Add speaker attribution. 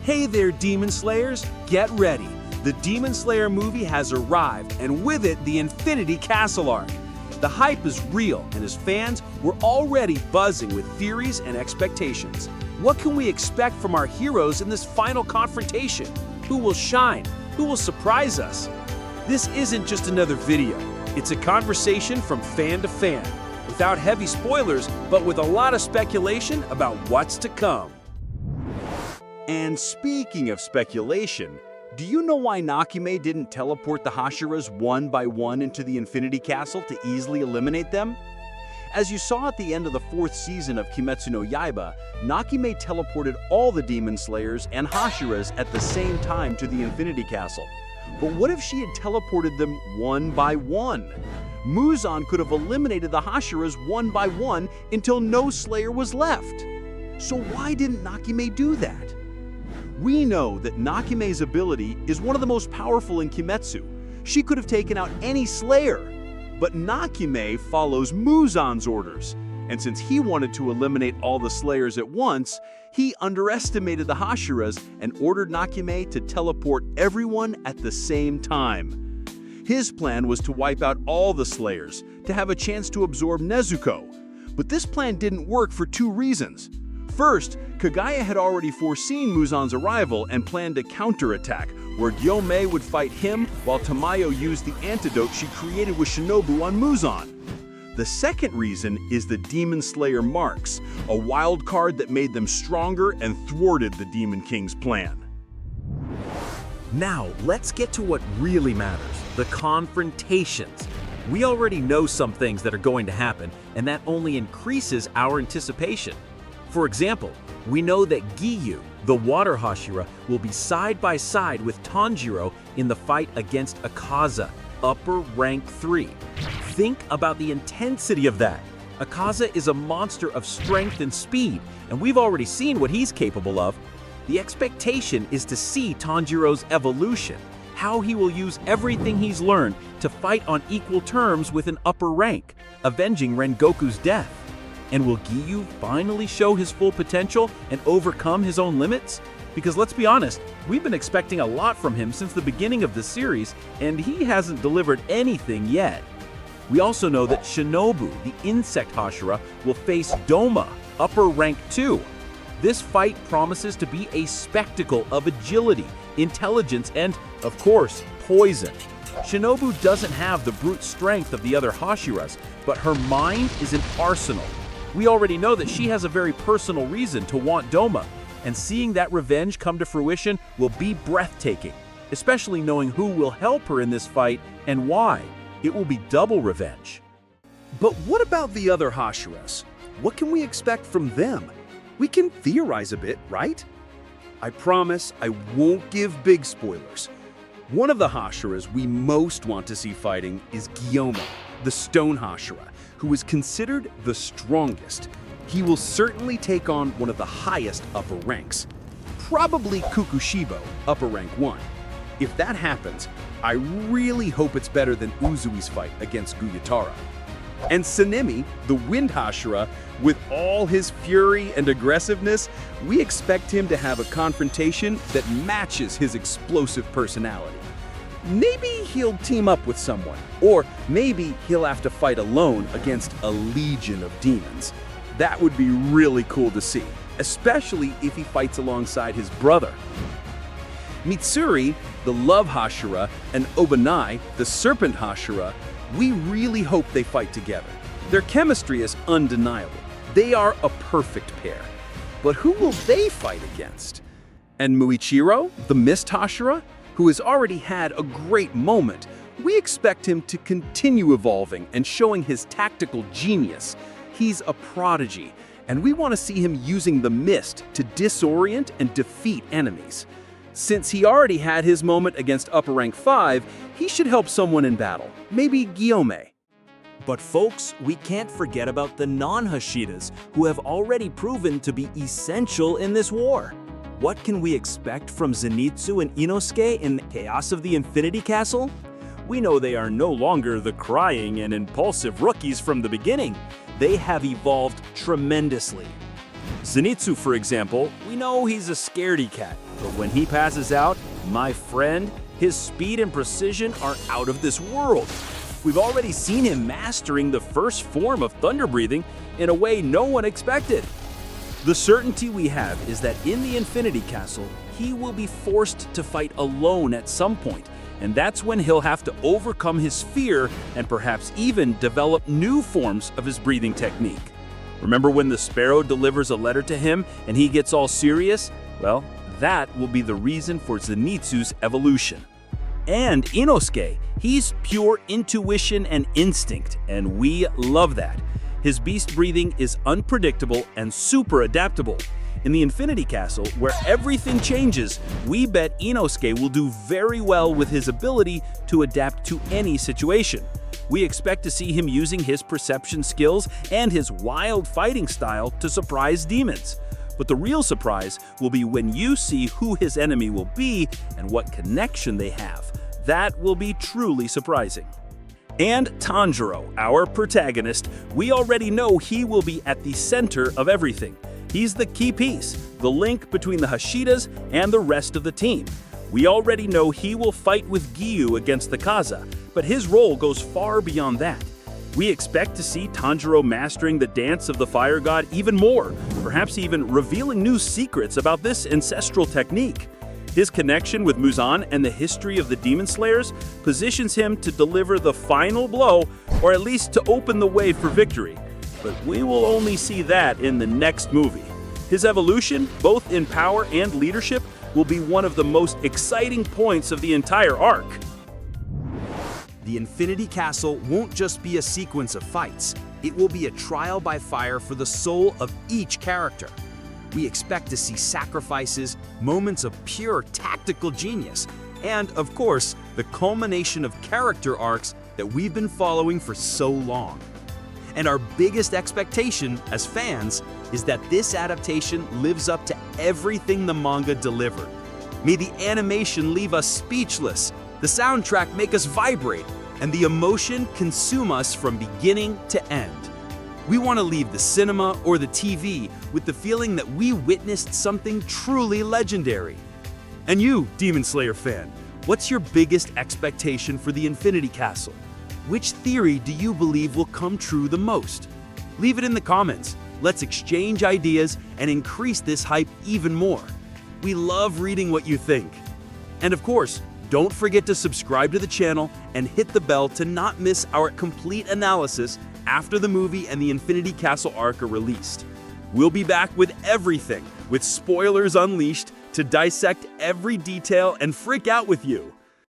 Speaker 1: Hey there, Demon Slayers! Get ready! The Demon Slayer movie has arrived, and with it, the Infinity Castle arc. The hype is real, and as fans, we're already buzzing with theories and expectations. What can we expect from our heroes in this final confrontation? Who will shine? Who will surprise us? This isn't just another video. It's a conversation from fan to fan, without heavy spoilers, but with a lot of speculation about what's to come.
Speaker 2: And speaking of speculation, do you know why Nakime didn't teleport the Hashiras one by one into the Infinity Castle to easily eliminate them? As you saw at the end of the 4th season of Kimetsu no Yaiba, Nakime teleported all the Demon Slayers and Hashiras at the same time to the Infinity Castle. But what if she had teleported them one by one? Muzan could have eliminated the Hashiras one by one until no Slayer was left. So why didn't Nakime do that? We know that Nakime's ability is one of the most powerful in Kimetsu. She could have taken out any Slayer. But Nakime follows Muzan's orders, and since he wanted to eliminate all the Slayers at once, he underestimated the Hashiras and ordered Nakime to teleport everyone at the same time. His plan was to wipe out all the Slayers, to have a chance to absorb Nezuko. But this plan didn't work for 2 reasons. First, Kagaya had already foreseen Muzan's arrival and planned a counterattack, where Gyomei would fight him while Tamayo used the antidote she created with Shinobu on Muzan. The second reason is the Demon Slayer marks, a wild card that made them stronger and thwarted the Demon King's plan.
Speaker 1: Now, let's get to what really matters, the confrontations. We already know some things that are going to happen, and that only increases our anticipation. For example, we know that Giyu, the Water Hashira, will be side by side with Tanjiro in the fight against Akaza, upper rank 3. Think about the intensity of that. Akaza is a monster of strength and speed, and we've already seen what he's capable of. The expectation is to see Tanjiro's evolution, how he will use everything he's learned to fight on equal terms with an upper rank, avenging Rengoku's death. And will Giyu finally show his full potential and overcome his own limits? Because let's be honest, we've been expecting a lot from him since the beginning of the series, and he hasn't delivered anything yet. We also know that Shinobu, the insect Hashira, will face Doma, upper rank 2. This fight promises to be a spectacle of agility, intelligence, and, of course, poison. Shinobu doesn't have the brute strength of the other Hashiras, but her mind is an arsenal. We already know that she has a very personal reason to want Doma, and seeing that revenge come to fruition will be breathtaking, especially knowing who will help her in this fight and why. It will be double revenge.
Speaker 3: But what about the other Hashiras? What can we expect from them? We can theorize a bit, right? I promise I won't give big spoilers. One of the Hashiras we most want to see fighting is Gyomei, the Stone Hashira, who is considered the strongest. He will certainly take on one of the highest upper ranks, probably Kukushibo, upper rank 1. If that happens, I really hope it's better than Uzui's fight against Guyutara. And Sanemi, the Wind Hashira, with all his fury and aggressiveness, we expect him to have a confrontation that matches his explosive personality. Maybe he'll team up with someone, or maybe he'll have to fight alone against a legion of demons. That would be really cool to see, especially if he fights alongside his brother. Mitsuri, the Love Hashira, and Obanai, the Serpent Hashira, we really hope they fight together. Their chemistry is undeniable. They are a perfect pair. But who will they fight against? And Muichiro, the Mist Hashira, who has already had a great moment, we expect him to continue evolving and showing his tactical genius. He's a prodigy, and we want to see him using the mist to disorient and defeat enemies. Since he already had his moment against upper rank 5, he should help someone in battle, maybe Gyomei.
Speaker 1: But folks, we can't forget about the non-Hashiras, who have already proven to be essential in this war. What can we expect from Zenitsu and Inosuke in the chaos of the Infinity Castle? We know they are no longer the crying and impulsive rookies from the beginning. They have evolved tremendously.
Speaker 2: Zenitsu, for example, we know he's a scaredy cat, but when he passes out, my friend, his speed and precision are out of this world. We've already seen him mastering the first form of thunder breathing in a way no one expected. The certainty we have is that in the Infinity Castle, he will be forced to fight alone at some point, and that's when he'll have to overcome his fear and perhaps even develop new forms of his breathing technique. Remember when the sparrow delivers a letter to him and he gets all serious? Well, that will be the reason for Zenitsu's evolution. And Inosuke, he's pure intuition and instinct, and we love that. His beast breathing is unpredictable and super adaptable. In the Infinity Castle, where everything changes, we bet Inosuke will do very well with his ability to adapt to any situation. We expect to see him using his perception skills and his wild fighting style to surprise demons. But the real surprise will be when you see who his enemy will be and what connection they have. That will be truly surprising. And Tanjiro, our protagonist, we already know he will be at the center of everything. He's the key piece, the link between the Hashiras and the rest of the team. We already know he will fight with Giyu against the Kaza, but his role goes far beyond that. We expect to see Tanjiro mastering the dance of the fire god even more, perhaps even revealing new secrets about this ancestral technique. His connection with Muzan and the history of the Demon Slayers positions him to deliver the final blow, or at least to open the way for victory. But we will only see that in the next movie. His evolution, both in power and leadership, will be one of the most exciting points of the entire arc.
Speaker 3: The Infinity Castle won't just be a sequence of fights. It will be a trial by fire for the soul of each character. We expect to see sacrifices, moments of pure tactical genius, and, of course, the culmination of character arcs that we've been following for so long. And our biggest expectation as fans is that this adaptation lives up to everything the manga delivered. May the animation leave us speechless, the soundtrack make us vibrate, and the emotion consume us from beginning to end. We want to leave the cinema or the TV with the feeling that we witnessed something truly legendary. And you, Demon Slayer fan, what's your biggest expectation for the Infinity Castle? Which theory do you believe will come true the most? Leave it in the comments. Let's exchange ideas and increase this hype even more. We love reading what you think. And of course, don't forget to subscribe to the channel and hit the bell to not miss our complete analysis after the movie and the Infinity Castle arc are released. We'll be back with everything, with spoilers unleashed, to dissect every detail and freak out with you.